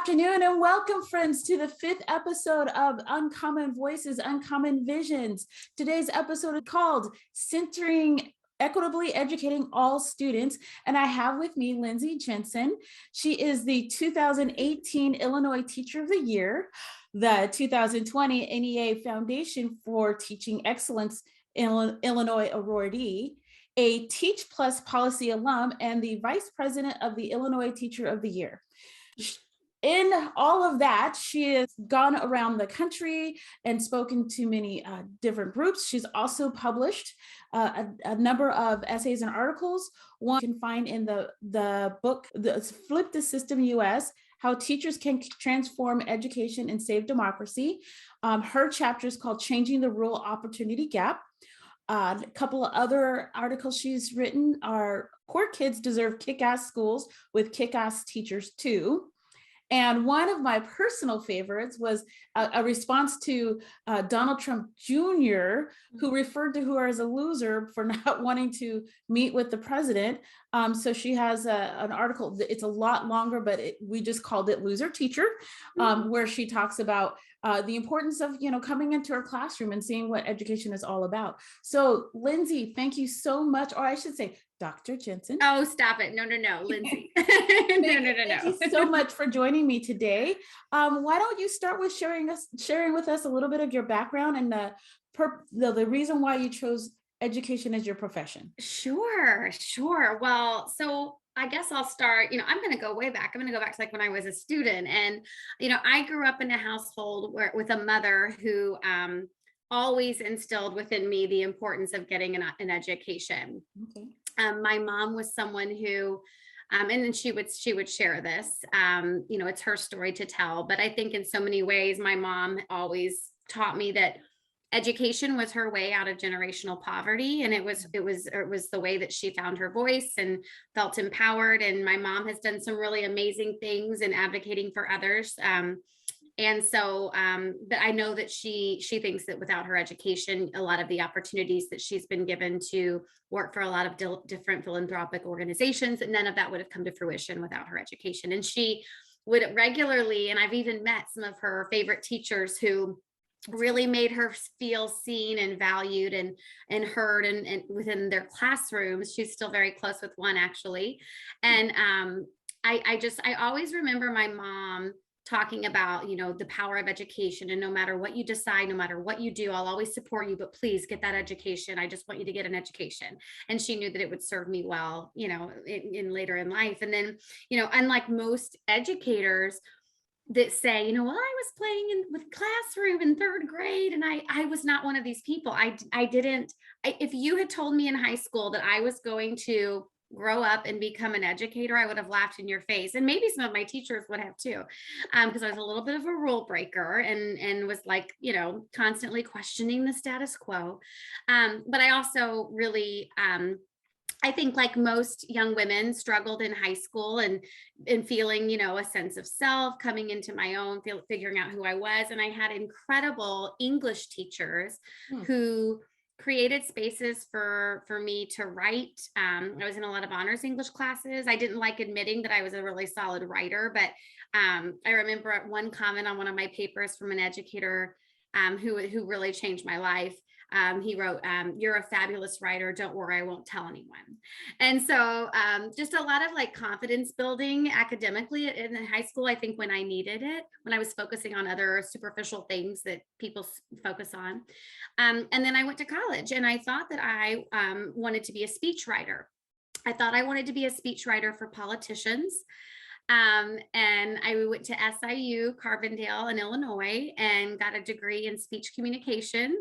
afternoon and welcome, friends, to the 5th episode of Uncommon Voices, Uncommon Visions. Today's episode is called Centering Equitably Educating All Students, and I have with me Lindsey Jenson. She is the 2018 Illinois Teacher of the Year, the 2020 NEA Foundation for Teaching Excellence Illinois awardee, a Teach Plus policy alum, and the Vice President of the Illinois Teacher of the Year. In all of that, she has gone around the country and spoken to many different groups. She's also published a number of essays and articles. One you can find in the book, Flip the System US, How Teachers Can Transform Education and Save Democracy. Her chapter is called Changing the Rural Opportunity Gap. A couple of other articles she's written are Poor Kids Deserve Kick-Ass Schools with Kick-Ass Teachers Too. And one of my personal favorites was a response to Donald Trump Jr., who referred to her as a loser for not wanting to meet with the president. So she has an article, it's a lot longer, but we just called it Loser Teacher, where she talks about the importance of, coming into her classroom and seeing what education is all about. So Lindsey, thank you so much, or I should say, Dr. Jenson. Oh, stop it. No, Lindsey. No. Thank you so much for joining me today. Why don't you start with sharing with us a little bit of your background and the reason why you chose education as your profession? Sure. Well, so I guess I'll start, I'm going to go way back. I'm going to go back to like when I was a student, and, I grew up in a household with a mother who, always instilled within me the importance of getting an education. Okay. My mom was someone who, and then she would share this, it's her story to tell, but I think in so many ways, my mom always taught me that education was her way out of generational poverty. And it was the way that she found her voice and felt empowered. And my mom has done some really amazing things in advocating for others. And so, but I know that she thinks that without her education, a lot of the opportunities that she's been given to work for a lot of different philanthropic organizations, and none of that would have come to fruition without her education. And she would regularly, and I've even met some of her favorite teachers who really made her feel seen and valued and heard and within their classrooms. She's still very close with one, actually. And I always remember my mom talking about, the power of education, and no matter what you decide, no matter what you do, I'll always support you, but please get that education. I just want you to get an education. And she knew that it would serve me well, in later in life. And then, unlike most educators that say, well, I was playing with classroom in 3rd grade, and I was not one of these people. If you had told me in high school that I was going to grow up and become an educator, I would have laughed in your face. And maybe some of my teachers would have too, because I was a little bit of a rule breaker and was like, constantly questioning the status quo. But I also really, I think like most young women struggled in high school and feeling, a sense of self, coming into my own, figuring out who I was. And I had incredible English teachers who created spaces for me to write. I was in a lot of honors English classes. I didn't like admitting that I was a really solid writer, but I remember one comment on one of my papers from an educator who really changed my life. He wrote, "You're a fabulous writer. Don't worry, I won't tell anyone." And so just a lot of like confidence building academically in high school, I think when I needed it, when I was focusing on other superficial things that people focus on. And then I went to college, and I thought that I wanted to be a speechwriter. I thought I wanted to be a speechwriter for politicians. And I went to SIU, Carbondale in Illinois, and got a degree in speech communication.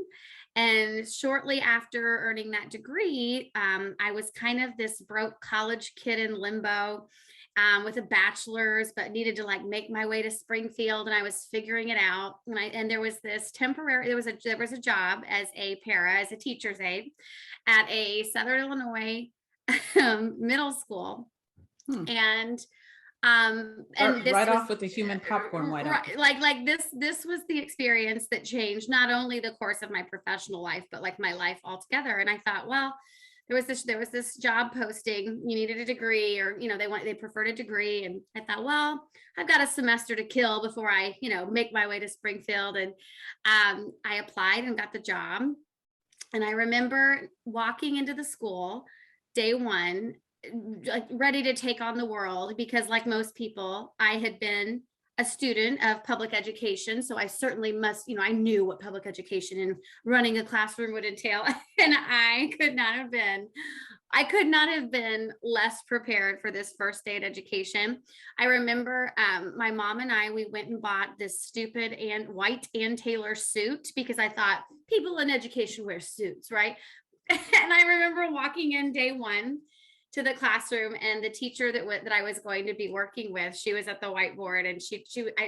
And shortly after earning that degree, I was kind of this broke college kid in limbo with a bachelor's, but needed to like make my way to Springfield, and I was figuring it out. And there was this there was a job as a teacher's aide at a Southern Illinois middle school. And this right off with the human popcorn, why not? Like this was the experience that changed not only the course of my professional life, but like my life altogether. And I thought, well, there was this job posting, you needed a degree, or, they preferred a degree. And I thought, well, I've got a semester to kill before I, make my way to Springfield. And I applied and got the job. And I remember walking into the school day one, like ready to take on the world, because like most people, I had been a student of public education. So I certainly must, I knew what public education and running a classroom would entail. And I could not have been less prepared for this first day at education. I remember my mom and I, we went and bought this stupid and white Ann Taylor suit, because I thought people in education wear suits, right? And I remember walking in day one to the classroom, and the teacher that I was going to be working with, she was at the whiteboard, and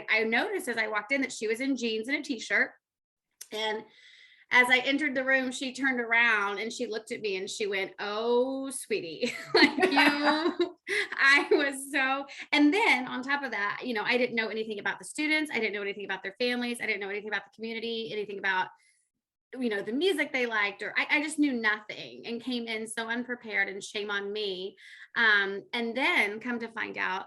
I noticed as I walked in that she was in jeans and a t-shirt. And as I entered the room, she turned around and she looked at me and she went, "Oh, sweetie," I was so, and then on top of that, I didn't know anything about the students. I didn't know anything about their families. I didn't know anything about the community, anything about the music they liked, or I just knew nothing, and came in so unprepared, and shame on me. And then come to find out,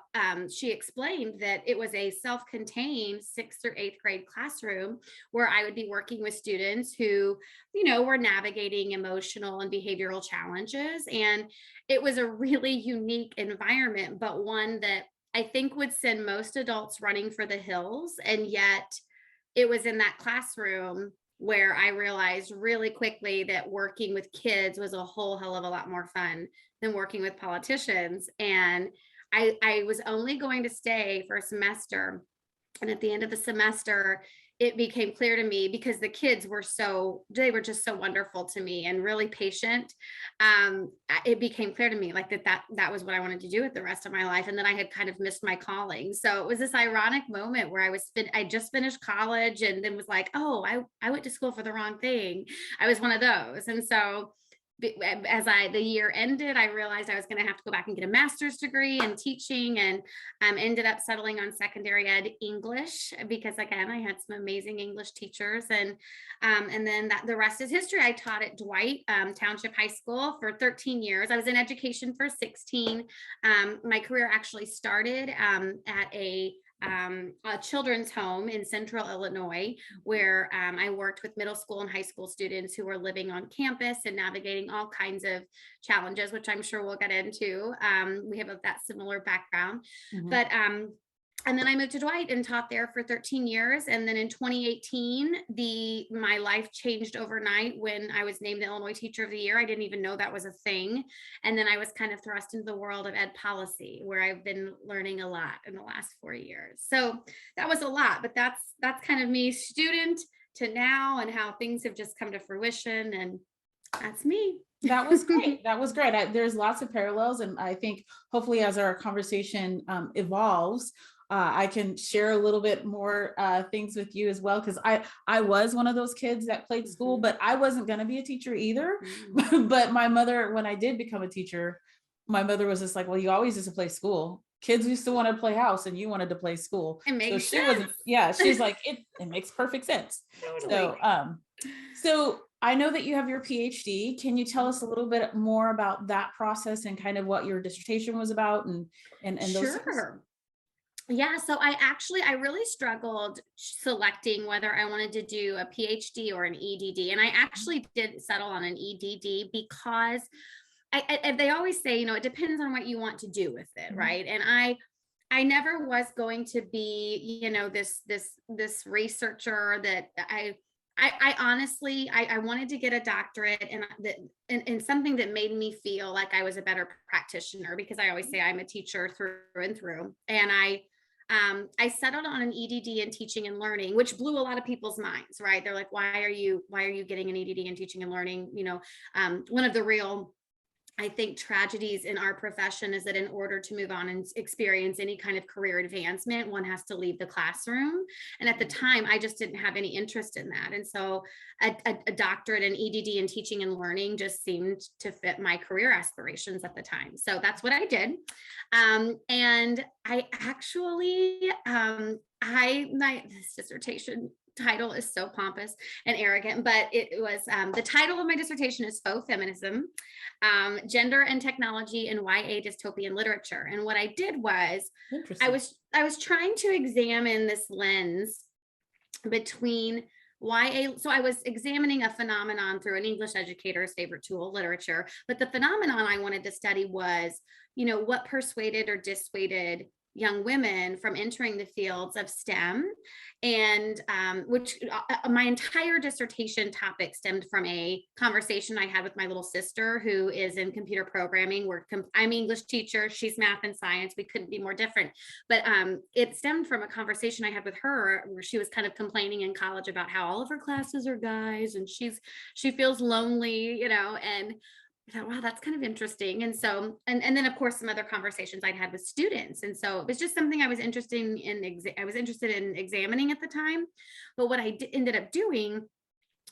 she explained that it was a self-contained 6th or 8th grade classroom where I would be working with students who, were navigating emotional and behavioral challenges. And it was a really unique environment, but one that I think would send most adults running for the hills. And yet it was in that classroom where I realized really quickly that working with kids was a whole hell of a lot more fun than working with politicians. And I was only going to stay for a semester. And at the end of the semester, it became clear to me, because the kids were they were just so wonderful to me and really patient. It became clear to me like that was what I wanted to do with the rest of my life. And then I had kind of missed my calling. So it was this ironic moment where I just finished college, and then was like, oh, I went to school for the wrong thing. I was one of those. And so as the year ended, I realized I was going to have to go back and get a master's degree in teaching, and ended up settling on secondary ed English, because again, I had some amazing English teachers. And then the rest is history. I taught at Dwight Township High School for 13 years. I was in education for 16. My career actually started at a children's home in central Illinois, where I worked with middle school and high school students who were living on campus and navigating all kinds of challenges, which I'm sure we'll get into. We have that similar background. Mm-hmm. But and then I moved to Dwight and taught there for 13 years. And then in 2018, my life changed overnight when I was named the Illinois Teacher of the Year. I didn't even know that was a thing. And then I was kind of thrust into the world of ed policy, where I've been learning a lot in the last 4 years. So that was a lot, but that's kind of me, student to now, and how things have just come to fruition. And that's me. That was great. That was great. There's lots of parallels. And I think hopefully as our conversation evolves, I can share a little bit more things with you as well, because I was one of those kids that played school, but I wasn't going to be a teacher either. But my mother, when I did become a teacher, my mother was just like, well, you always used to play school. Kids used to want to play house, and you wanted to play school. It makes sense. She's like, it makes perfect sense. Totally. So I know that you have your PhD. Can you tell us a little bit more about that process and kind of what your dissertation was about and those things? Sure. Yeah, so I really struggled selecting whether I wanted to do a PhD or an EDD. And I actually did settle on an EDD because they always say, it depends on what you want to do with it, right? And I never was going to be, this researcher that I honestly, I wanted to get a doctorate and something that made me feel like I was a better practitioner, because I always say I'm a teacher through and through. And I settled on an EDD in teaching and learning, which blew a lot of people's minds, right? They're like, why are you getting an EDD in teaching and learning? One of the real, I think, tragedies in our profession is that in order to move on and experience any kind of career advancement, one has to leave the classroom. And at the time, I just didn't have any interest in that. And so a doctorate in EDD in teaching and learning just seemed to fit my career aspirations at the time. So that's what I did. And I actually, this dissertation title is so pompous and arrogant, but it was the title of my dissertation is Faux Feminism, Gender and Technology in YA Dystopian Literature. And what I did was I was trying to examine this lens between YA. So I was examining a phenomenon through an English educator's favorite tool, literature. But the phenomenon I wanted to study was, what persuaded or dissuaded young women from entering the fields of STEM, and which my entire dissertation topic stemmed from a conversation I had with my little sister who is in computer programming. I'm English teacher, she's math and science. We couldn't be more different. But it stemmed from a conversation I had with her where she was kind of complaining in college about how all of her classes are guys and she feels lonely, and I thought, wow, that's kind of interesting. And so, and then of course, some other conversations I'd had with students. And so it was just something I was interested in examining at the time. But what I ended up doing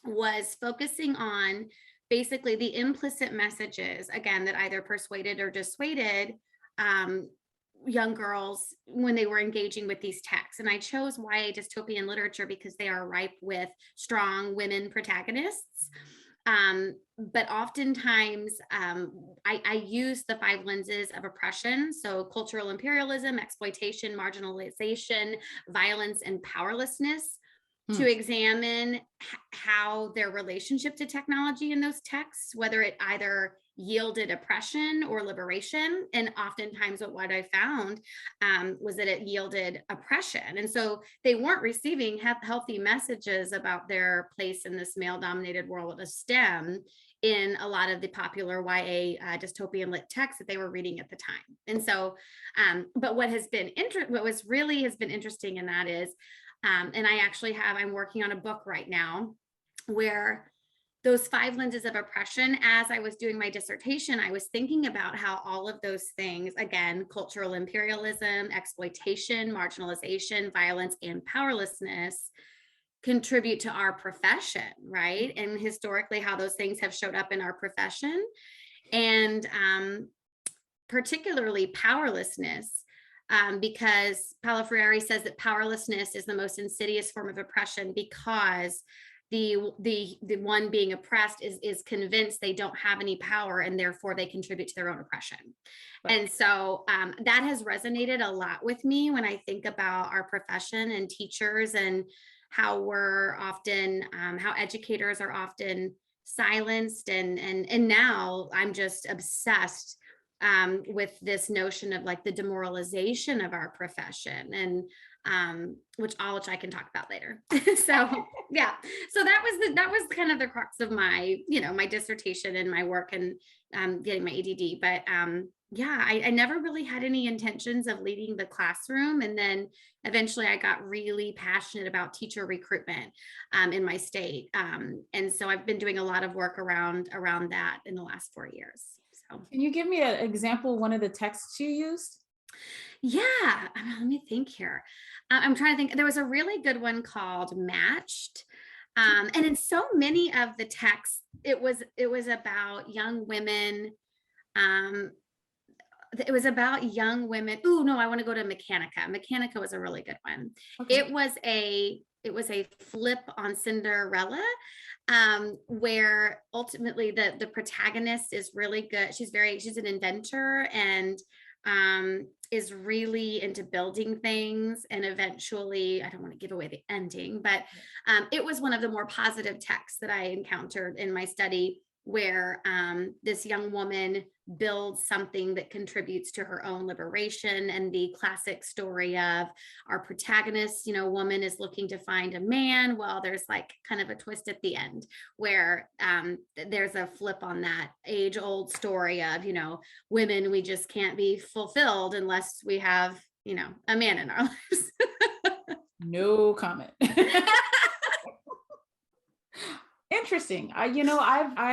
was focusing on basically the implicit messages, again, that either persuaded or dissuaded young girls when they were engaging with these texts. And I chose YA dystopian literature because they are ripe with strong women protagonists. But oftentimes I use the 5 lenses of oppression. So cultural imperialism, exploitation, marginalization, violence, and powerlessness to examine how their relationship to technology in those texts, whether it either yielded oppression or liberation. And oftentimes what I found was that it yielded oppression. And so they weren't receiving healthy messages about their place in this male-dominated world of STEM in a lot of the popular YA dystopian lit texts that they were reading at the time. And so, but what has been interesting in that is, and I'm working on a book right now where those 5 lenses of oppression, as I was doing my dissertation, I was thinking about how all of those things, again, cultural imperialism, exploitation, marginalization, violence, and powerlessness contribute to our profession, right? And historically, how those things have showed up in our profession. And particularly powerlessness, because Paulo Freire says that powerlessness is the most insidious form of oppression because the one being oppressed is convinced they don't have any power and therefore they contribute to their own oppression. Right. And so that has resonated a lot with me when I think about our profession and teachers and how we're often, how educators are often silenced. And now I'm just obsessed with this notion of like the demoralization of our profession, and which I can talk about later. So yeah, so that was kind of the crux of my, my dissertation and my work and getting my ADD. But yeah, I never really had any intentions of leading the classroom. And then eventually I got really passionate about teacher recruitment in my state. And so I've been doing a lot of work around that in the last 4 years. So can you give me an example, one of the texts you used? Yeah, let me think here. I'm trying to think. There was a really good one called Matched. And in so many of the texts, it was about young women. It was about young women. Oh no, I want to go to Mechanica. Mechanica was a really good one. Okay. It was a flip on Cinderella, where ultimately the protagonist is really good. She's an inventor and is really into building things, and eventually, I don't want to give away the ending, but it was one of the more positive texts that I encountered in my study, where this young woman builds something that contributes to her own liberation. And the classic story of our protagonist, woman is looking to find a man. Well, there's like kind of a twist at the end where there's a flip on that age-old story of, women, we just can't be fulfilled unless we have, a man in our lives. No comment. Interesting. I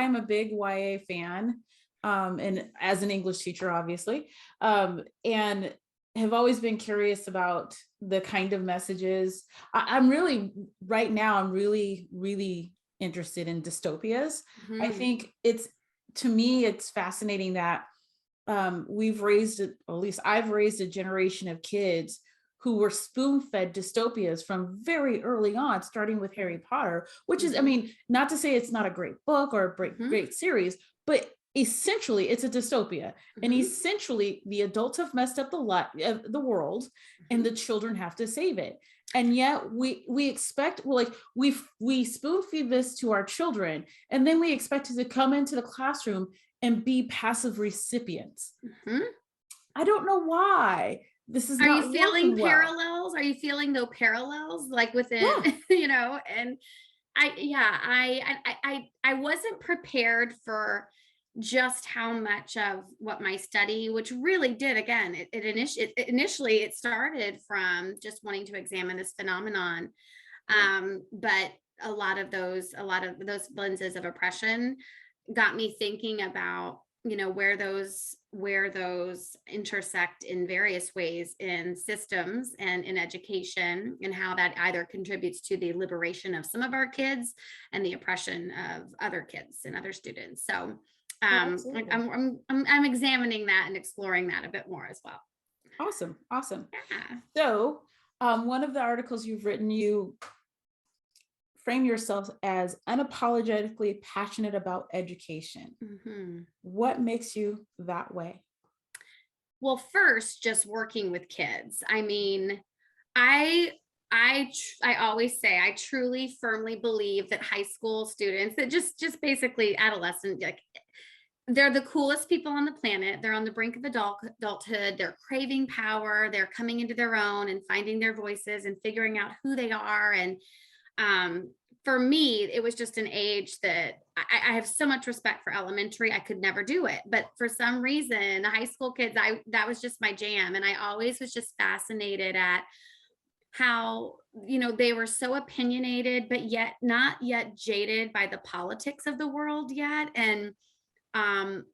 am a big YA fan, and as an English teacher, obviously, and have always been curious about the kind of messages. I'm really interested in dystopias. Mm-hmm. I think to me, it's fascinating that I've raised a generation of kids who were spoon-fed dystopias from very early on, starting with Harry Potter, which is, I mean, not to say it's not a great book or a great series, but essentially it's a dystopia. And essentially the adults have messed up the world and the children have to save it. And yet we expect, well, like we spoon feed this to our children, and then we expect it to come into the classroom and be passive recipients. I don't know why this is. Are not you feeling well. parallels? Are you feeling though parallels like within, you know? And I wasn't prepared for just how much of what my study, which really did, again, initially it started from just wanting to examine this phenomenon. But a lot of those lenses of oppression got me thinking about, you know, where those intersect in various ways in systems and in education, and how that either contributes to the liberation of some of our kids and the oppression of other kids and other students. So I'm examining that and exploring that a bit more as well. Awesome. Yeah. So one of the articles you've written, you frame yourself as unapologetically passionate about education. What makes you that way? Well, first, just working with kids. I mean, I always say I truly firmly believe that high school students, that just basically adolescent, like, they're the coolest people on the planet. They're on the brink of adulthood. They're craving power. They're coming into their own and finding their voices and figuring out who they are. And for me, it was just an age that I have so much respect for elementary. I could never do it. But for some reason, the high school kids, that was just my jam. And I always was just fascinated at how, you know, they were so opinionated, but yet not yet jaded by the politics of the world yet. And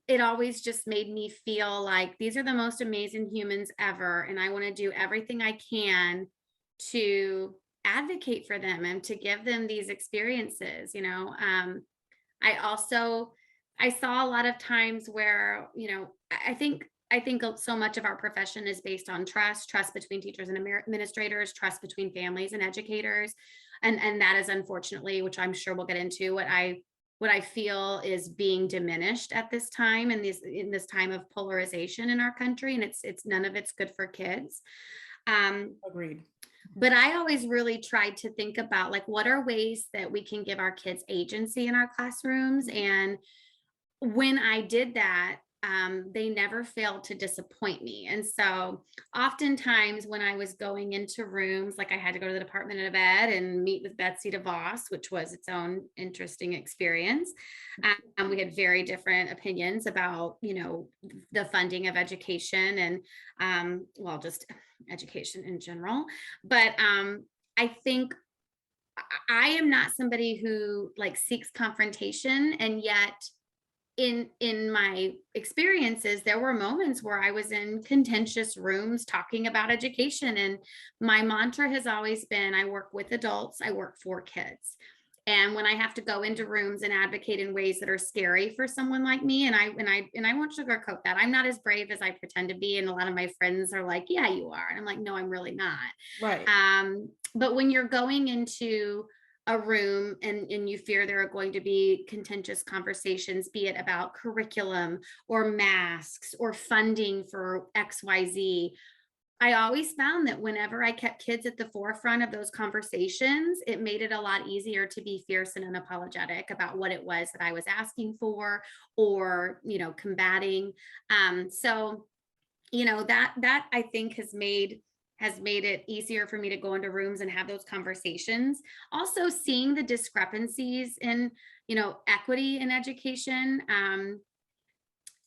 it always just made me feel like these are the most amazing humans ever. And I want to do everything I can to advocate for them and to give them these experiences, you know. I saw a lot of times where, you know, I think so much of our profession is based on trust between teachers and administrators, trust between families and educators. And that is unfortunately, which I'm sure we'll get into, what I feel is being diminished at this time, in this time of polarization in our country. And it's none of it's good for kids. Agreed. But I always really tried to think about, like, what are ways that we can give our kids agency in our classrooms? And when I did that, they never failed to disappoint me. And so oftentimes when I was going into rooms, like I had to go to the Department of Ed and meet with Betsy DeVos, which was its own interesting experience. And we had very different opinions about, you know, the funding of education and, well, just education in general. But I think I am not somebody who like seeks confrontation, and yet in my experiences, there were moments where I was in contentious rooms talking about education. And my mantra has always been, I work with adults, I work for kids. And when I have to go into rooms and advocate in ways that are scary for someone like me, and I won't sugarcoat that, I'm not as brave as I pretend to be. And a lot of my friends are like, yeah, you are. And I'm like, no, I'm really not. Right. But when you're going into a room and you fear there are going to be contentious conversations, be it about curriculum or masks or funding for XYZ, I always found that whenever I kept kids at the forefront of those conversations, it made it a lot easier to be fierce and unapologetic about what it was that I was asking for or, you know, combating. So, you know, that I think has made it easier for me to go into rooms and have those conversations. Also seeing the discrepancies in, you know, equity in education.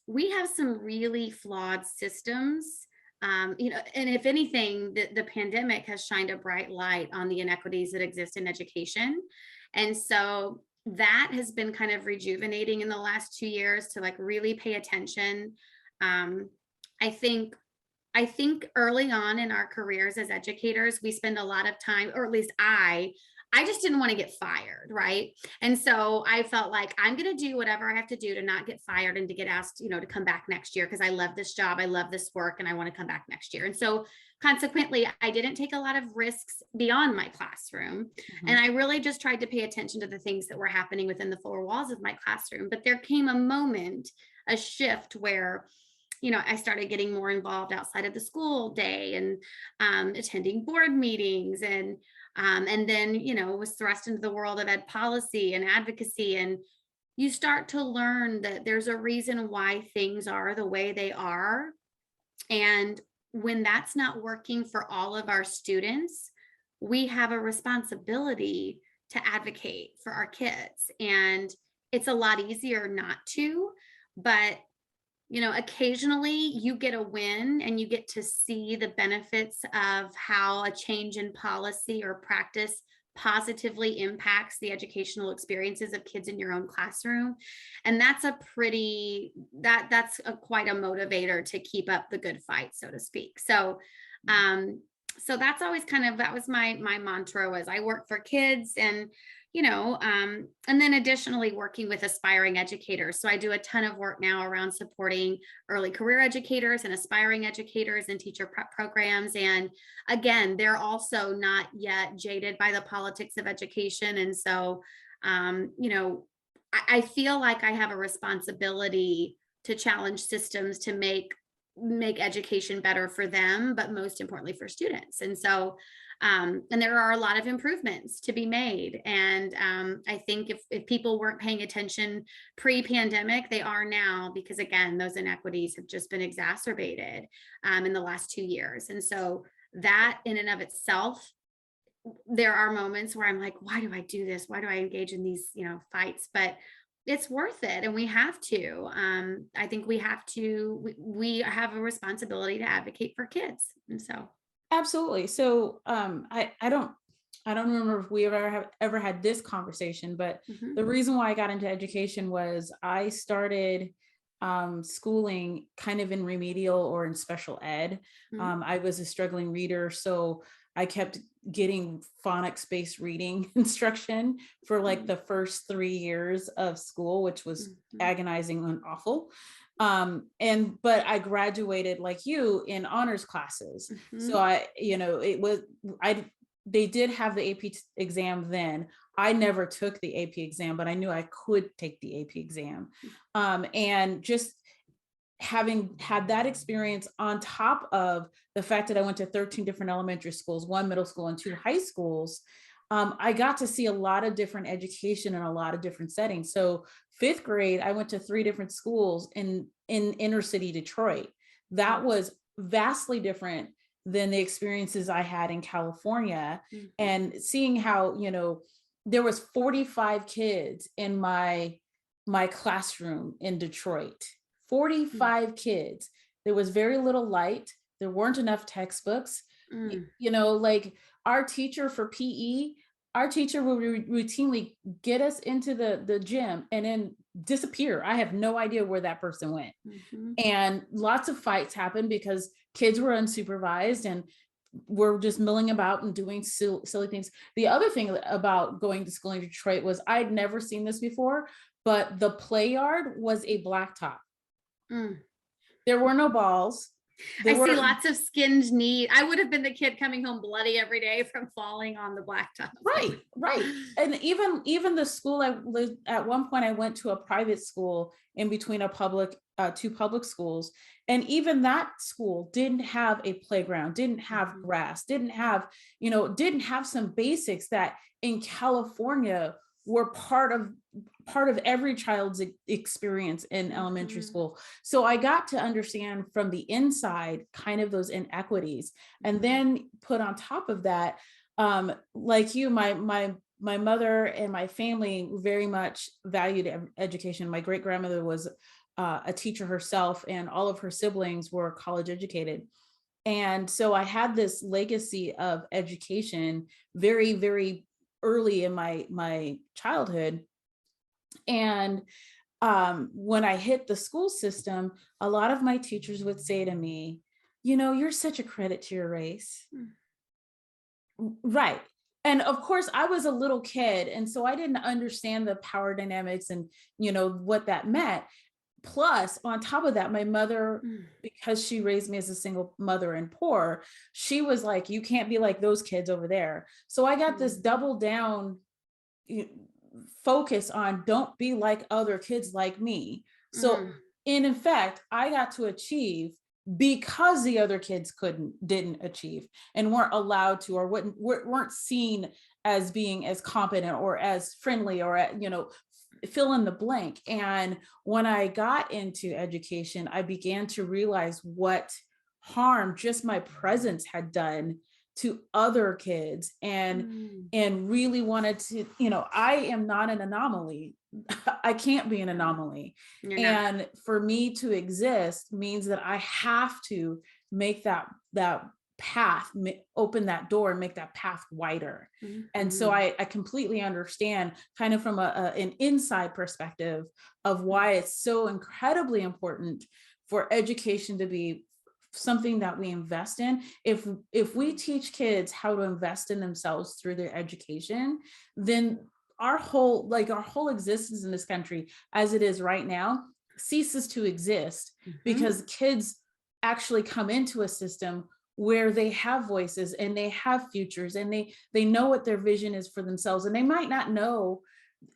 We have some really flawed systems. You know, and if anything, the pandemic has shined a bright light on the inequities that exist in education. And so that has been kind of rejuvenating in the last 2 years to like really pay attention. I think early on in our careers as educators, we spend a lot of time, or at least I I just didn't want to get fired. Right. And so I felt like I'm going to do whatever I have to do to not get fired and to get asked, to come back next year, because I love this job. I love this work and I want to come back next year. And so consequently, I didn't take a lot of risks beyond my classroom. And I really just tried to pay attention to the things that were happening within the four walls of my classroom. But there came a moment, a shift where I started getting more involved outside of the school day and attending board meetings and then, was thrust into the world of ed policy and advocacy. And you start to learn that there's a reason why things are the way they are. And when that's not working for all of our students, we have a responsibility to advocate for our kids. And it's a lot easier not to, but occasionally you get a win and you get to see the benefits of how a change in policy or practice positively impacts the educational experiences of kids in your own classroom. And that's quite a motivator to keep up the good fight, so to speak. So that's always that was my mantra, was I work for kids and then additionally working with aspiring educators. So I do a ton of work now around supporting early career educators and aspiring educators and teacher prep programs. And again, they're also not yet jaded by the politics of education. And so, I feel like I have a responsibility to challenge systems to make education better for them, but most importantly for students. And so, and there are a lot of improvements to be made. And I think if people weren't paying attention pre-pandemic, they are now, because again, those inequities have just been exacerbated in the last 2 years. And so that in and of itself, there are moments where I'm like, why do I do this? Why do I engage in these, fights? But it's worth it. And we have to. I think we have we have a responsibility to advocate for kids. And so. Absolutely. So I don't remember if we ever had this conversation, but the reason why I got into education was I started schooling kind of in remedial or in special ed. I was a struggling reader, so I kept getting phonics-based reading instruction for like the first 3 years of school, which was agonizing and awful. But I graduated like you in honors classes. So they did have the AP exam then. I never took the AP exam, but I knew I could take the AP exam. And just having had that experience on top of the fact that I went to 13 different elementary schools, 1 middle school and 2 high schools, I got to see a lot of different education in a lot of different settings. So 5th grade, I went to 3 different schools in inner city Detroit. That was vastly different than the experiences I had in California. And seeing how, there was 45 kids in my classroom in Detroit, 45 kids. There was very little light. There weren't enough textbooks. Like our teacher for PE, our teacher will routinely get us into the gym and then disappear. I have no idea where that person went. And lots of fights happened because kids were unsupervised and were just milling about and doing silly things. The other thing about going to school in Detroit was I'd never seen this before, but the play yard was a blacktop. There were no balls. I see lots of skinned knee. I would have been the kid coming home bloody every day from falling on the blacktop. Right. And even the school I lived at one point, I went to a private school in between two public schools. And even that school didn't have a playground, didn't have grass, didn't have some basics that in California were part of every child's experience in elementary school. So I got to understand from the inside kind of those inequities. And then put on top of that, like you, my mother and my family very much valued education. My great grandmother was a teacher herself, and all of her siblings were college educated. And so I had this legacy of education very, very early in my childhood. And when I hit the school system, a lot of my teachers would say to me, you're such a credit to your race. Right. And of course, I was a little kid, and so I didn't understand the power dynamics and, what that meant. Plus, on top of that, my mother, Mm. because she raised me as a single mother and poor, she was like, you can't be like those kids over there. So I got this double down focus on don't be like other kids like me. So, Mm. in fact, I got to achieve because the other kids didn't achieve and weren't allowed to, or weren't seen as being as competent or as friendly, or fill in the blank. And when I got into education, I began to realize what harm just my presence had done to other kids, and really wanted to, I am not an anomaly. I can't be an anomaly. You're not. And for me to exist means that I have to make that path, open that door and make that path wider. And so I completely understand, kind of from an inside perspective, of why it's so incredibly important for education to be something that we invest in. If we teach kids how to invest in themselves through their education, then our whole existence in this country as it is right now ceases to exist, because kids actually come into a system where they have voices and they have futures, and they know what their vision is for themselves, and they might not know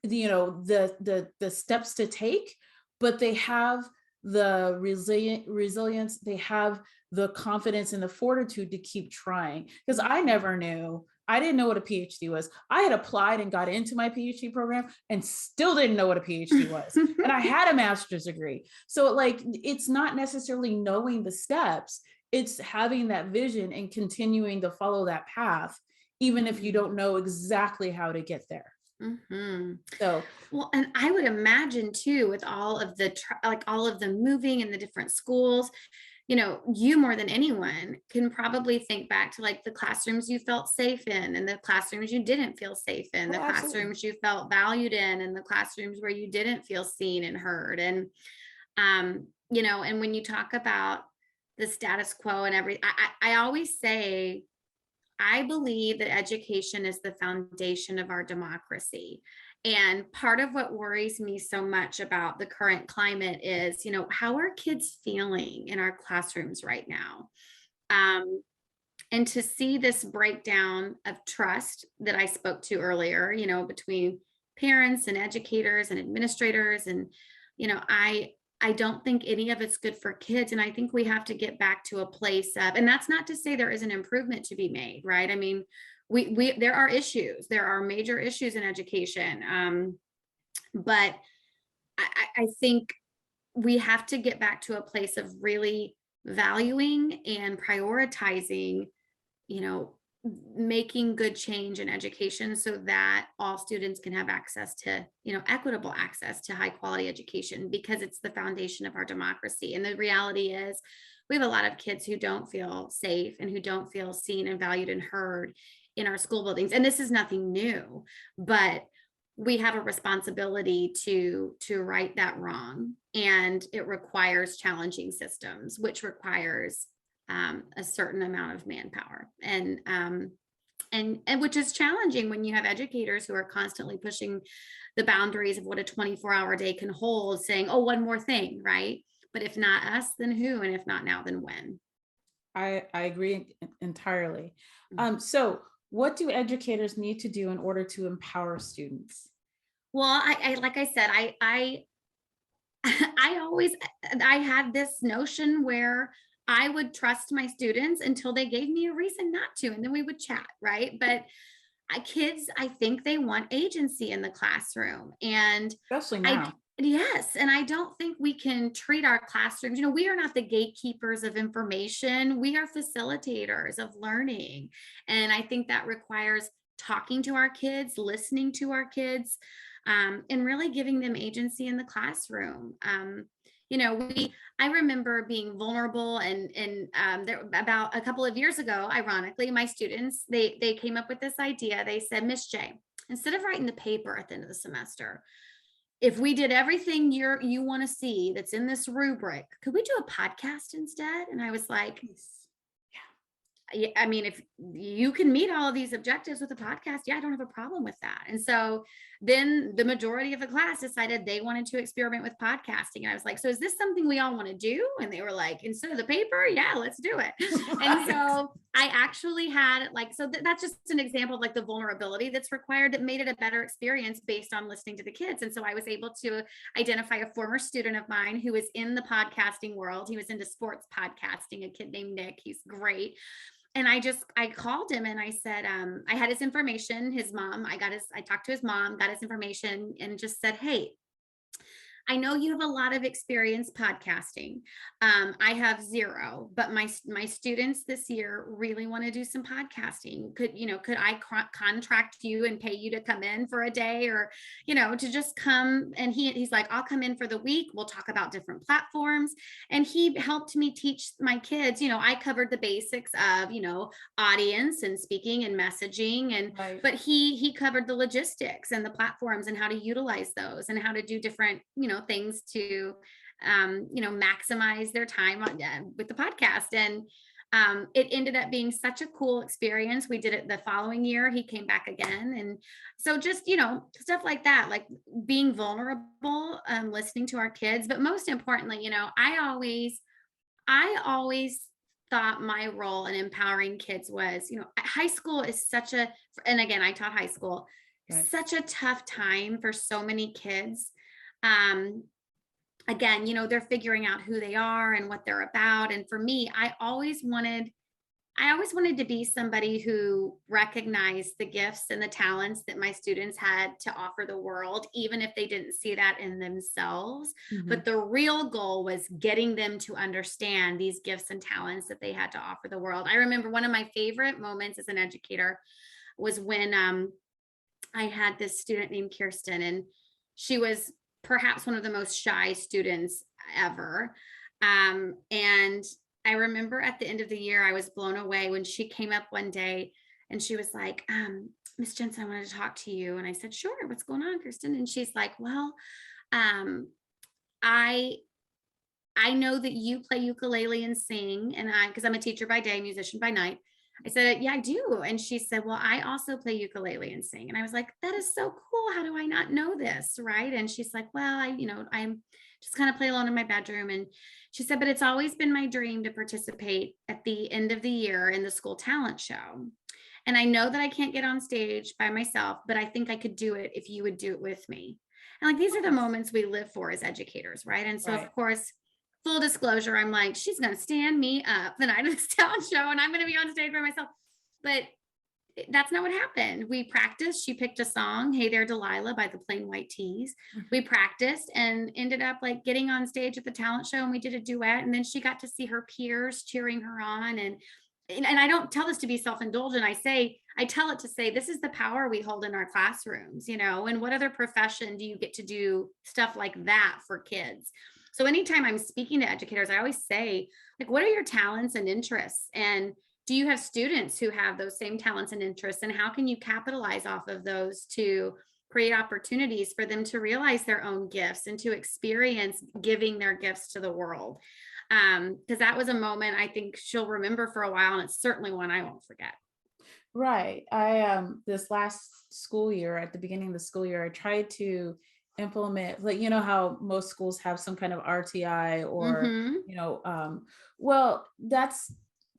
the steps to take, but they have the resilience, they have the confidence and the fortitude to keep trying. Because I didn't know what a PhD was. I had applied and got into my PhD program and still didn't know what a PhD was. And I had a master's degree. So it's not necessarily knowing the steps, it's having that vision and continuing to follow that path, even if you don't know exactly how to get there. So, well, and I would imagine too, with all of the all of the moving and the different schools, you more than anyone can probably think back to the classrooms you felt safe in, and the classrooms you didn't feel safe in, the classrooms you felt valued in, and the classrooms where you didn't feel seen and heard. And and when you talk about the status quo and everything, I always say, I believe that education is the foundation of our democracy. And part of what worries me so much about the current climate is, how are kids feeling in our classrooms right now? And to see this breakdown of trust that I spoke to earlier, between parents and educators and administrators. And, I don't think any of it's good for kids. And I think we have to get back to a place of, and that's not to say there isn't improvement to be made, right? I mean, there are issues, there are major issues in education. But I think we have to get back to a place of really valuing and prioritizing, making good change in education so that all students can have access to, equitable access to high quality education, because it's the foundation of our democracy. And the reality is, we have a lot of kids who don't feel safe and who don't feel seen and valued and heard in our school buildings. And this is nothing new, but we have a responsibility to right that wrong. And it requires challenging systems, which requires a certain amount of manpower, and which is challenging when you have educators who are constantly pushing the boundaries of what a 24-hour day can hold, saying, oh, one more thing, right? But if not us, then who? And if not now, then when? I agree entirely. So what do educators need to do in order to empower students? Well, I like I said, I had this notion where I would trust my students until they gave me a reason not to, and then we would chat, right? But kids, I think they want agency in the classroom, and Especially now. Yes, and I don't think we can treat our classrooms, we are not the gatekeepers of information. We are facilitators of learning. And I think that requires talking to our kids, listening to our kids, and really giving them agency in the classroom. I remember being vulnerable, and there, about a couple of years ago, ironically, my students, they came up with this idea. They said, Miss J, instead of writing the paper at the end of the semester, if we did everything you want to see that's in this rubric, could we do a podcast instead? And I was like, I mean, if you can meet all of these objectives with a podcast, yeah, I don't have a problem with that. And so then the majority of the class decided they wanted to experiment with podcasting. And I was like, so is this something we all want to do? And they were like, instead of the paper, yeah, let's do it. And so I actually had like, so that's just an example of like the vulnerability that's required that made it a better experience based on listening to the kids. And so I was able to identify a former student of mine who was in the podcasting world. He was into sports podcasting, a kid named Nick. He's great. And I called him and I said, I had his information, his mom, I talked to his mom, got his information and just said, hey, I know you have a lot of experience podcasting. I have zero, but my students this year really want to do some podcasting. Could I contract you and pay you to come in for a day, or to just come? And he's like, I'll come in for the week. We'll talk about different platforms. And he helped me teach my kids. I covered the basics of audience and speaking and messaging, and Right. but he covered the logistics and the platforms and how to utilize those and how to do different things to maximize their time with the podcast. And it ended up being such a cool experience. We did it the following year. He came back again. And so just stuff like that, like being vulnerable, listening to our kids. But most importantly, I always thought my role in empowering kids was, high school is and again, I taught high school, Right. such a tough time for so many kids. Again, they're figuring out who they are and what they're about. And for me, I always wanted to be somebody who recognized the gifts and the talents that my students had to offer the world, even if they didn't see that in themselves. Mhm. But the real goal was getting them to understand these gifts and talents that they had to offer the world. I remember one of my favorite moments as an educator was when I had this student named Kirsten, and she was perhaps one of the most shy students ever. And I remember at the end of the year, I was blown away when she came up one day and she was like, Miss Jensen, I wanted to talk to you. And I said, sure, what's going on, Kirsten? And she's like, well, I know that you play ukulele and sing, and because I'm a teacher by day, musician by night. I said, yeah, I do. And she said, well, I also play ukulele and sing. And I was like, that is so cool. How do I not know this? Right. And she's like, well, I'm just kind of play alone in my bedroom. And she said, but it's always been my dream to participate at the end of the year in the school talent show. And I know that I can't get on stage by myself, but I think I could do it if you would do it with me. And like, these are the moments we live for as educators. Right. And so, Right. of course, full disclosure, I'm like, she's going to stand me up the night of this talent show and I'm going to be on stage by myself. But that's not what happened. We practiced. She picked a song, Hey There, Delilah by the Plain White Tees. We practiced and ended up like getting on stage at the talent show, and we did a duet. And then she got to see her peers cheering her on. And I don't tell this to be self-indulgent. I tell it to say, this is the power we hold in our classrooms, and what other profession do you get to do stuff like that for kids? So anytime I'm speaking to educators, I always say, like, what are your talents and interests? And do you have students who have those same talents and interests? And how can you capitalize off of those to create opportunities for them to realize their own gifts and to experience giving their gifts to the world? Because that was a moment I think she'll remember for a while. And it's certainly one I won't forget. Right. I this last school year, at the beginning of the school year, I tried to implement, like, how most schools have some kind of RTI or, Mm-hmm. well, that's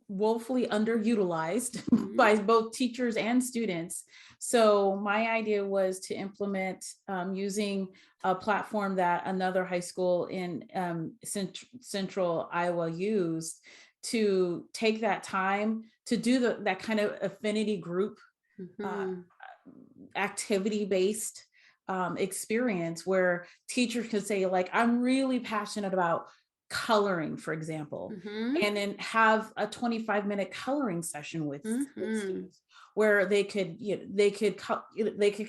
woefully underutilized by both teachers and students. So my idea was to implement using a platform that another high school in central Iowa used, to take that time to do that kind of affinity group activity based experience, where teachers could say, like, I'm really passionate about coloring, for example, and then have a 25-minute coloring session with students, where they could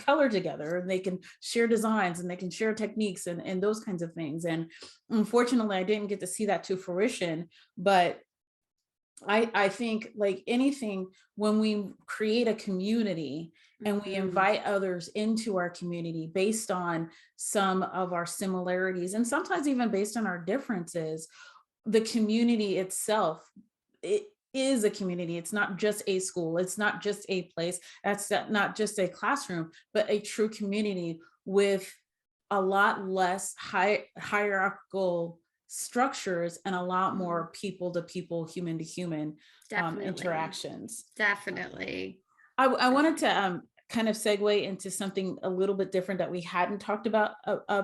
color together, and they can share designs, and they can share techniques, and those kinds of things. And unfortunately, I didn't get to see that to fruition, but I think, like anything, when we create a community and we invite others into our community based on some of our similarities, and sometimes even based on our differences, the community itself, is a community. It's not just a school. It's not just a place. That's not just a classroom, but a true community with a lot less hierarchical structures and a lot more people to people, human to human Definitely. interactions. Definitely. I wanted to kind of segue into something a little bit different that we hadn't talked about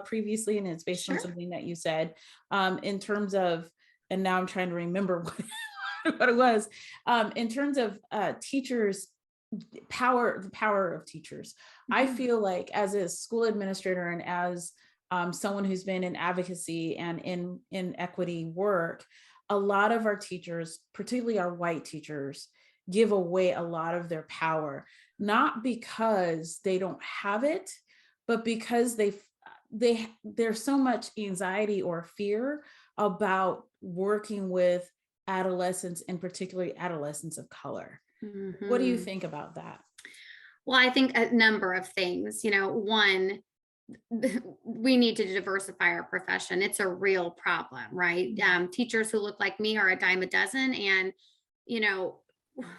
previously, and it's based on something that you said in terms of, and now I'm trying to remember what it was, in terms of teachers, the power of teachers. I feel like as a school administrator and as someone who's been in advocacy and in equity work, a lot of our teachers, particularly our white teachers, give away a lot of their power, not because they don't have it, but because there's so much anxiety or fear about working with adolescents, and particularly adolescents of color. What do you think about that? Well, I think a number of things. One, we need to diversify our profession. It's a real problem, right? Teachers who look like me are a dime a dozen, and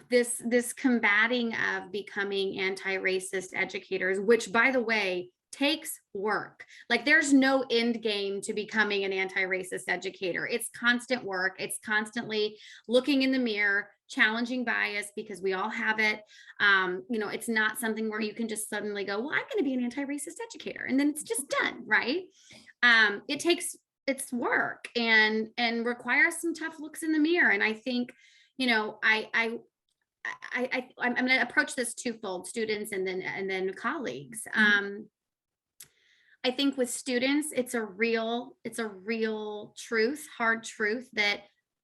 this combating of becoming anti-racist educators, which, by the way, takes work. Like, there's no end game to becoming an anti-racist educator. It's constant work. It's constantly looking in the mirror, challenging bias, because we all have it. It's not something where you can just suddenly go, well, I'm going to be an anti-racist educator, and then it's just done, right? It's work and requires some tough looks in the mirror. And I think, I'm going to approach this twofold: students and then colleagues. I think with students, it's a real truth, hard truth, that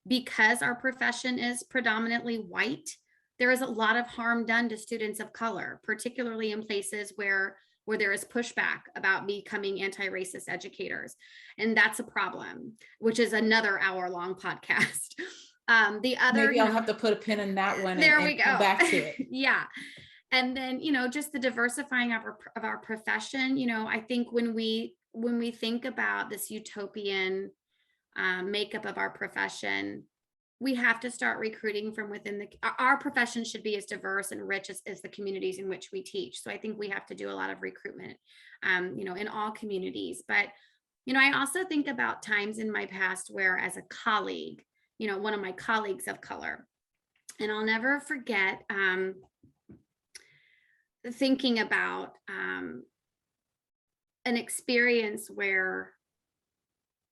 because our profession is predominantly white, there is a lot of harm done to students of color, particularly in places where there is pushback about becoming anti-racist educators. And that's a problem, which is another hour-long podcast. The other, maybe I'll have to put a pin in that one. There we go. Come back to it. Yeah. And then, just the diversifying of our profession. I think when we think about this utopian makeup of our profession, we have to start recruiting from within our profession should be as diverse and rich as the communities in which we teach. So I think we have to do a lot of recruitment, in all communities. But, I also think about times in my past where, as a colleague, one of my colleagues of color, and I'll never forget, thinking about an experience where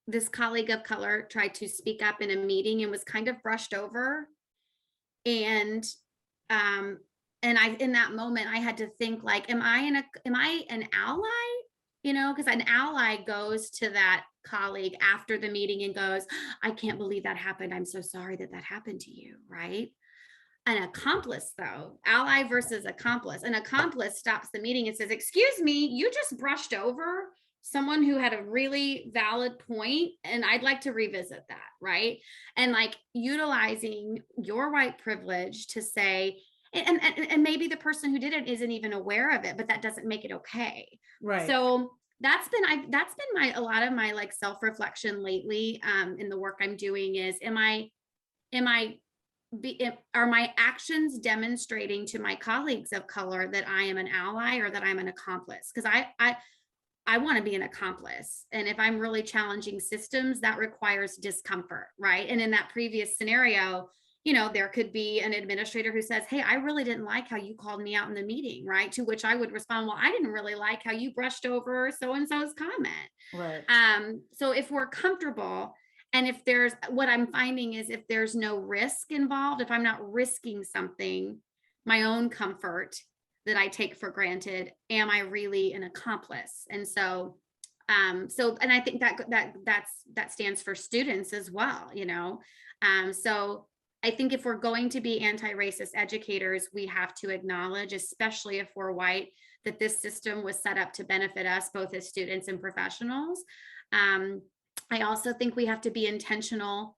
this colleague of color tried to speak up in a meeting and was kind of brushed over. And in that moment, I had to think, like, am I an ally? Because an ally goes to that colleague after the meeting and goes, I can't believe that happened. I'm so sorry that happened to you, right? An accomplice, though, ally versus accomplice. An accomplice stops the meeting and says, excuse me, you just brushed over someone who had a really valid point, and I'd like to revisit that, right? And like utilizing your white privilege to say, and maybe the person who did it isn't even aware of it, but that doesn't make it okay. Right. So that's been a lot of my like self-reflection lately in the work I'm doing is, are my actions demonstrating to my colleagues of color that I am an ally or that I'm an accomplice? Because I want to be an accomplice. And if I'm really challenging systems, that requires discomfort, right? And in that previous scenario, there could be an administrator who says, hey, I really didn't like how you called me out in the meeting, right? To which I would respond, well, I didn't really like how you brushed over so-and-so's comment. Right. So if we're comfortable, and if there's, what I'm finding is, if there's no risk involved, if I'm not risking something, my own comfort that I take for granted, am I really an accomplice? And so, and I think that stands for students as well, so I think if we're going to be anti-racist educators, we have to acknowledge, especially if we're white, that this system was set up to benefit us both as students and professionals. I also think we have to be intentional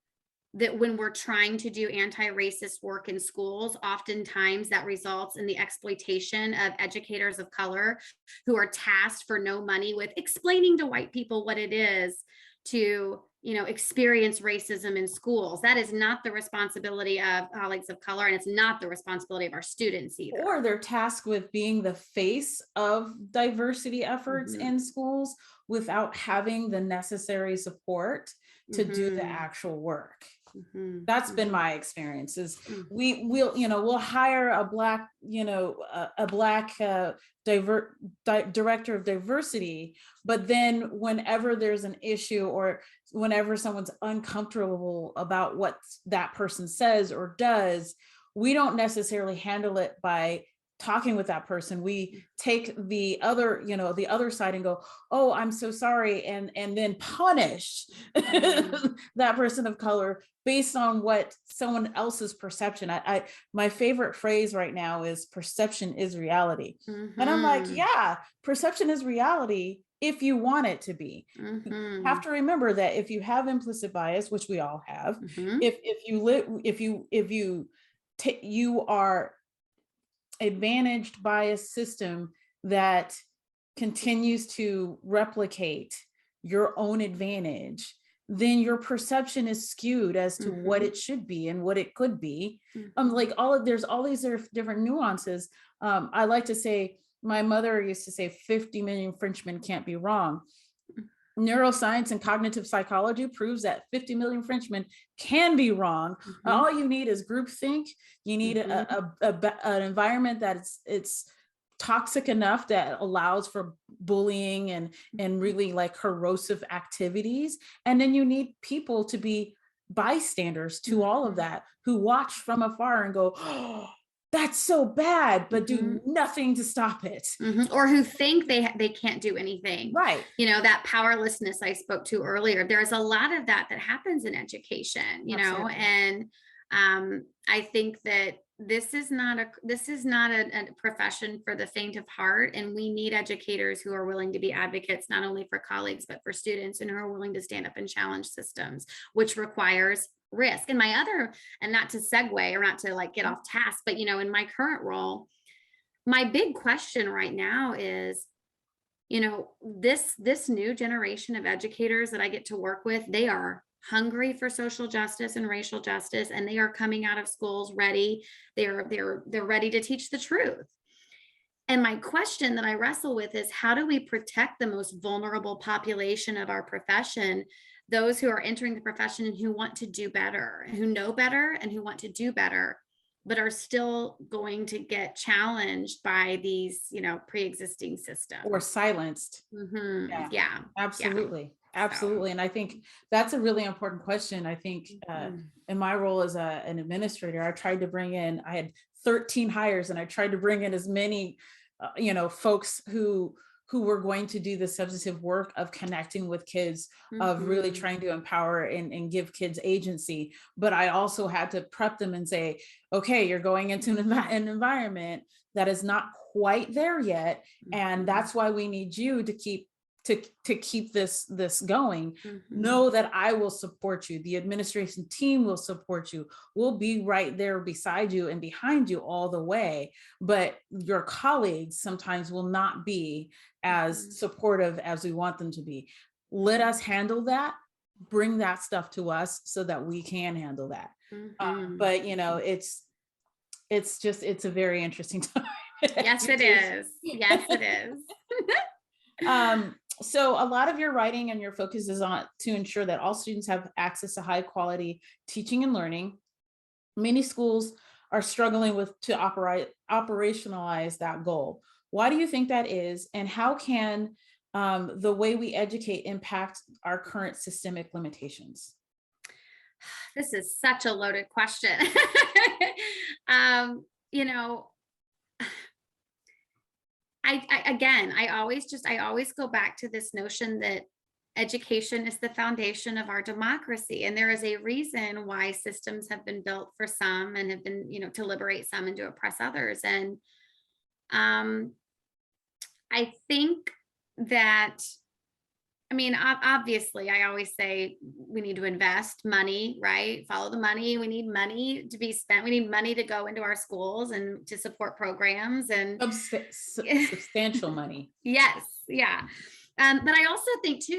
that when we're trying to do anti-racist work in schools, oftentimes that results in the exploitation of educators of color who are tasked for no money with explaining to white people what it is to experience racism in schools. That is not the responsibility of colleagues of color, and it's not the responsibility of our students either. Or they're tasked with being the face of diversity efforts in schools without having the necessary support to do the actual work. That's been my experience. Is we'll hire a Black, director of diversity, but then whenever there's an issue or whenever someone's uncomfortable about what that person says or does, we don't necessarily handle it by talking with that person. We take the other side and go, oh, I'm so sorry, and then punish that person of color based on what someone else's perception. My favorite phrase right now is perception is reality. And I'm like, yeah, perception is reality if you want it to be. You have to remember that if you have implicit bias, which we all have, you are advantaged by a system that continues to replicate your own advantage, then your perception is skewed as to what it should be and what it could be. There's all these different nuances. I like to say, my mother used to say 50 million Frenchmen can't be wrong. Neuroscience and cognitive psychology proves that 50 million Frenchmen can be wrong. All you need is groupthink. You need an environment that it's toxic enough that allows for bullying and really like corrosive activities. And then you need people to be bystanders to all of that, who watch from afar and go, oh, that's so bad, but do nothing to stop it. Or who think they can't do anything. Right. That powerlessness I spoke to earlier, there's a lot of that happens in education, Absolutely. And I think that this is not a profession for the faint of heart. And we need educators who are willing to be advocates, not only for colleagues, but for students, and who are willing to stand up and challenge systems, which requires risk. And not to segue or not to like get off task, but in my current role, my big question right now is, this new generation of educators that I get to work with, they are hungry for social justice and racial justice, and they are coming out of schools ready. They're ready to teach the truth. And my question that I wrestle with is, how do we protect the most vulnerable population of our profession, those who are entering the profession and who want to do better, who know better and who want to do better, but are still going to get challenged by these, pre-existing systems or silenced. Yeah, absolutely. Absolutely. And I think that's a really important question. I think in my role as an administrator, I had 13 hires, and I tried to bring in as many, folks who were going to do the substantive work of connecting with kids, of really trying to empower and give kids agency. But I also had to prep them and say, okay, you're going into an environment that is not quite there yet. And that's why we need you to keep this going. Know that I will support you. The administration team will support you. We'll be right there beside you and behind you all the way. But your colleagues sometimes will not be as supportive as we want them to be. Let us handle that. Bring that stuff to us so that we can handle that. But it's a very interesting time. Yes, it is. Yes, it is. So a lot of your writing and your focus is on to ensure that all students have access to high quality teaching and learning. Many schools are struggling to operationalize that goal. Why do you think that is? And how can the way we educate impact our current systemic limitations? This is such a loaded question. I always go back to this notion that education is the foundation of our democracy. And there is a reason why systems have been built for some and have been, to liberate some and to oppress others. And I think that, obviously, I always say we need to invest money, right? Follow the money. We need money to be spent. We need money to go into our schools and to support programs and substantial money. Yes. Yeah. But I also think too,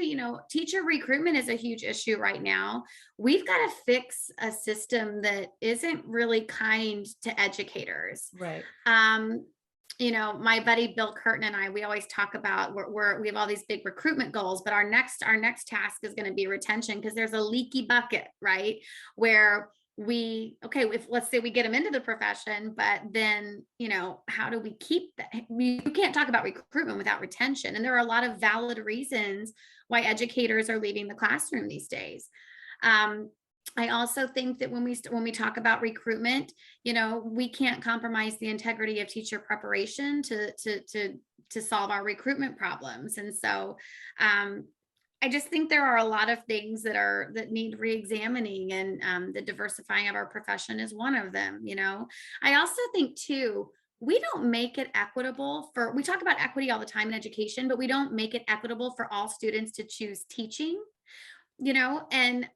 teacher recruitment is a huge issue right now. We've got to fix a system that isn't really kind to educators. Right. My buddy Bill Curtin and I, we always talk about we have all these big recruitment goals, but our next task is going to be retention, because there's a leaky bucket, right? Where if let's say we get them into the profession, but then, how do we keep that? You can't talk about recruitment without retention. And there are a lot of valid reasons why educators are leaving the classroom these days. I also think that when we talk about recruitment, we can't compromise the integrity of teacher preparation to solve our recruitment problems. And so I just think there are a lot of things that need reexamining, and the diversifying of our profession is one of them. I also think too, we don't make it equitable we talk about equity all the time in education, but we don't make it equitable for all students to choose teaching, and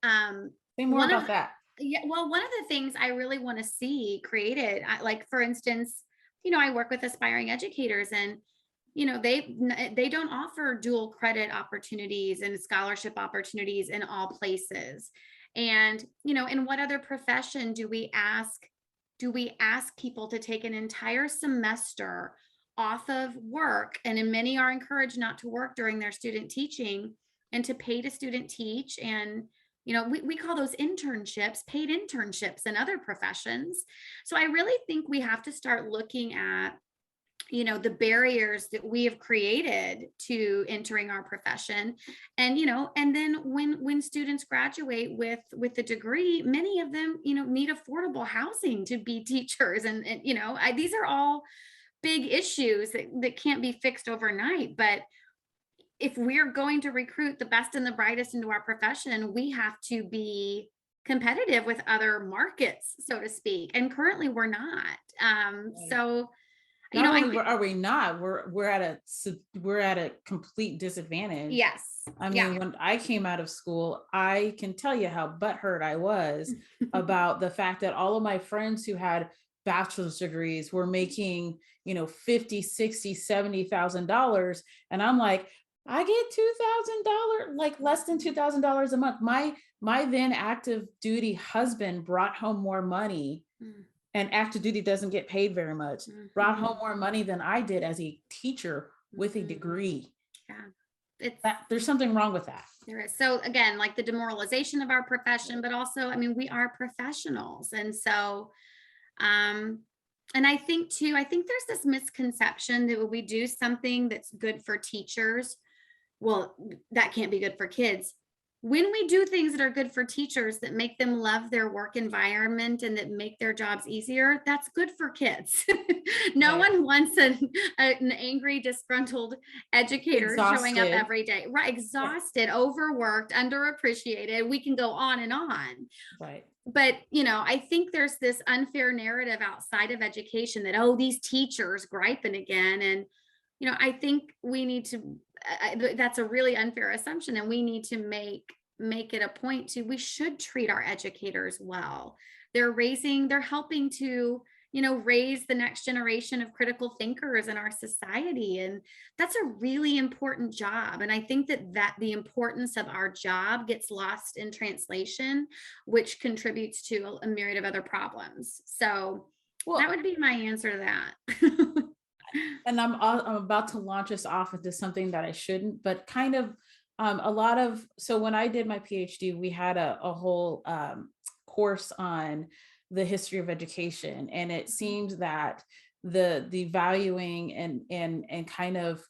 Say more about that. yeah, well, one of the things I really want to see created, like for instance, I work with aspiring educators, and they don't offer dual credit opportunities and scholarship opportunities in all places. And in what other profession do we ask people to take an entire semester off of work, and many are encouraged not to work during their student teaching, and to pay to student teach? And we call those internships, paid internships in other professions. So I really think we have to start looking at, the barriers that we have created to entering our profession. And, and then when students graduate with the degree, many of them, need affordable housing to be teachers. And these are all big issues that can't be fixed overnight. But if we're going to recruit the best and the brightest into our profession, we have to be competitive with other markets, so to speak. And currently we're not. So, not only are we not, we're at a complete disadvantage. Yes. I mean, when I came out of school, I can tell you how butthurt I was about the fact that all of my friends who had bachelor's degrees were making, $50,000, $60,000, $70,000. And I'm like, I get $2,000, like less than $2,000 a month. My then active duty husband brought home more money, and active duty doesn't get paid very much, brought home more money than I did as a teacher with a degree. Yeah. There's something wrong with that. There is. So again, like the demoralization of our profession, but also, we are professionals. And so, and I think there's this misconception that when we do something that's good for teachers, well, that can't be good for kids. When we do things that are good for teachers, that make them love their work environment and that make their jobs easier, that's good for kids. No one wants an angry, disgruntled educator showing up every day, right? Exhausted, overworked, underappreciated. We can go on and on. Right. But, I think there's this unfair narrative outside of education that, these teachers griping again. And, I think we need to, that's a really unfair assumption. And we need to make it a point we should treat our educators well. They're helping to, raise the next generation of critical thinkers in our society. And that's a really important job. And I think that the importance of our job gets lost in translation, which contributes to a myriad of other problems. So that would be my answer to that. And I'm about to launch us off into something that I shouldn't, but kind of so when I did my PhD, we had a whole course on the history of education. And it seemed that the valuing and kind of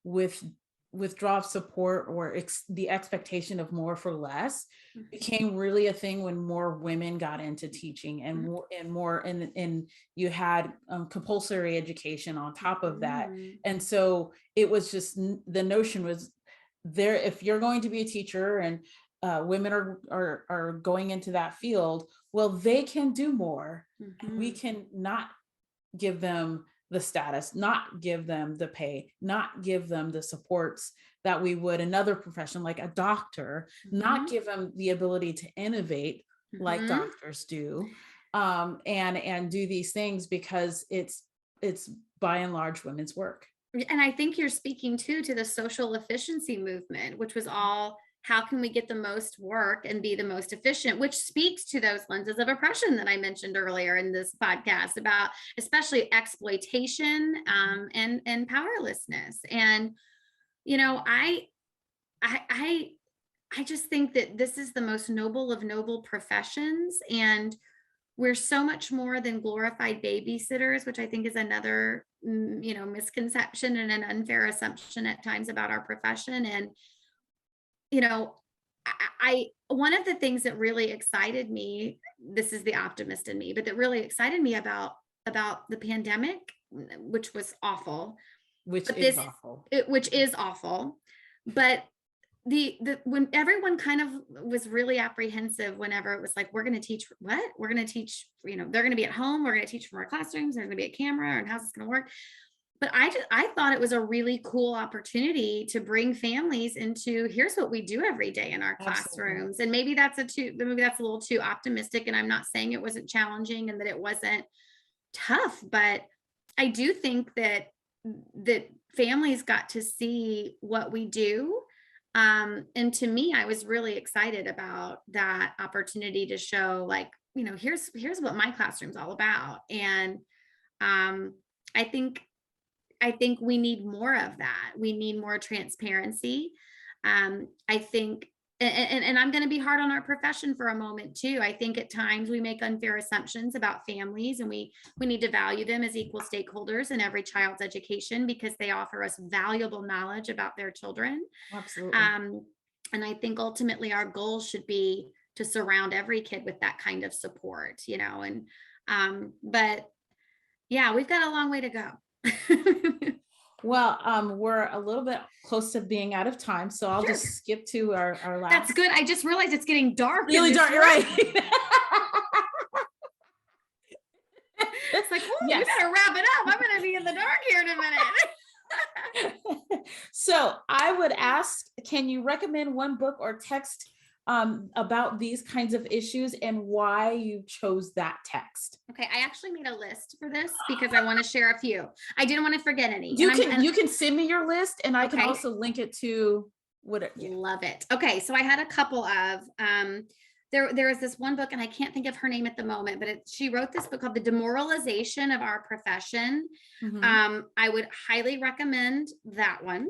withdraw of support, or the expectation of more for less, became really a thing when more women got into teaching, and more and you had compulsory education on top of that. And so it was just, the notion was there, if you're going to be a teacher and women are going into that field, well, they can do more. And we can not give them the status, not give them the pay, not give them the supports that we would another profession like a doctor, not give them the ability to innovate like doctors do, and do these things, because it's by and large women's work. And I think you're speaking too to the social efficiency movement, which was all, how can we get the most work and be the most efficient, which speaks to those lenses of oppression that I mentioned earlier in this podcast about especially exploitation and powerlessness. And, you know, I just think that this is the most noble of noble professions. And we're so much more than glorified babysitters, which I think is another, misconception and an unfair assumption at times about our profession. And, you know, I one of the things that really excited me, this is the optimist in me, but that really excited me about the pandemic, which was awful, Which but is awful. which is awful, but the when everyone kind of was really apprehensive whenever it was like, we're going to teach they're going to be at home, we're going to teach from our classrooms, there's going to be a camera, and how's this going to work. But I thought it was a really cool opportunity to bring families into, here's what we do every day in our classrooms. And maybe that's a little too optimistic, and I'm not saying it wasn't challenging and that it wasn't tough, but I do think that families got to see what we do. And to me, I was really excited about that opportunity to show, like, here's what my classroom's all about. And I think we need more of that. We need more transparency. I think, and I'm going to be hard on our profession for a moment too. I think at times we make unfair assumptions about families, and we need to value them as equal stakeholders in every child's education because they offer us valuable knowledge about their children. Absolutely. And I think ultimately our goal should be to surround every kid with that kind of support, but yeah, we've got a long way to go. Well, we're a little bit close to being out of time, so I'll just skip to our last. That's good. I just realized it's getting dark. Really dark, you're right. It's like, you better wrap it up. I'm going to be in the dark here in a minute. So I would ask, can you recommend one book or text about these kinds of issues and why you chose that text? Okay, I actually made a list for this because I want to share a few. I didn't want to forget any. You can send me your list, and I can also link it to what. Love it. Okay, so I had a couple of there is this one book, and I can't think of her name at the moment, but she wrote this book called The Demoralization of Our Profession. Mm-hmm. I would highly recommend that one.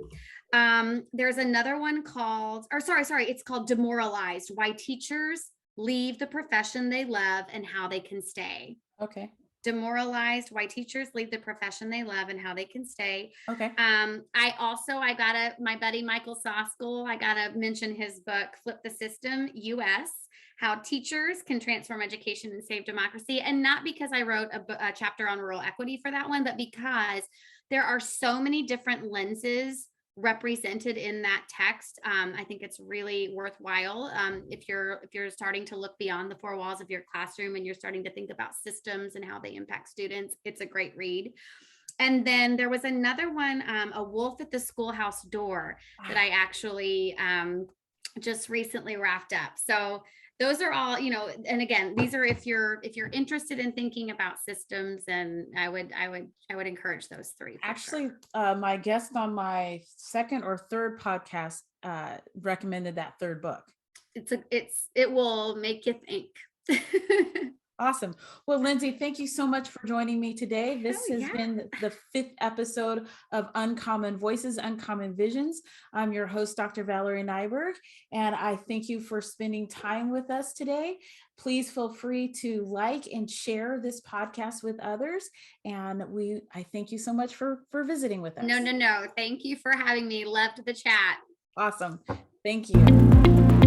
There's another one called, it's called Demoralized: Why Teachers Leave the Profession They Love and How They Can Stay. Okay. Demoralized: Why Teachers Leave the Profession They Love and How They Can Stay. Okay. My buddy Michael Soskell, I gotta mention his book, Flip the System, US, How Teachers Can Transform Education and Save Democracy. And not because I wrote a chapter on rural equity for that one, but because there are so many different lenses represented in that text. I think it's really worthwhile if you're starting to look beyond the four walls of your classroom and you're starting to think about systems and how they impact students. It's a great read. And then there was another one, A Wolf at the Schoolhouse Door, that I actually just recently wrapped up. So those are all, and again, these are if you're interested in thinking about systems, and I would encourage those three. Actually, sure. My guest on my second or third podcast recommended that third book. It will make you think. Awesome. Well, Lindsey, thank you so much for joining me today. This has been the 5th episode of Uncommon Voices, Uncommon Visions. I'm your host, Dr. Valerie Nyberg, and I thank you for spending time with us today. Please feel free to like and share this podcast with others. And I thank you so much for visiting with us. No. Thank you for having me. Loved the chat. Awesome. Thank you.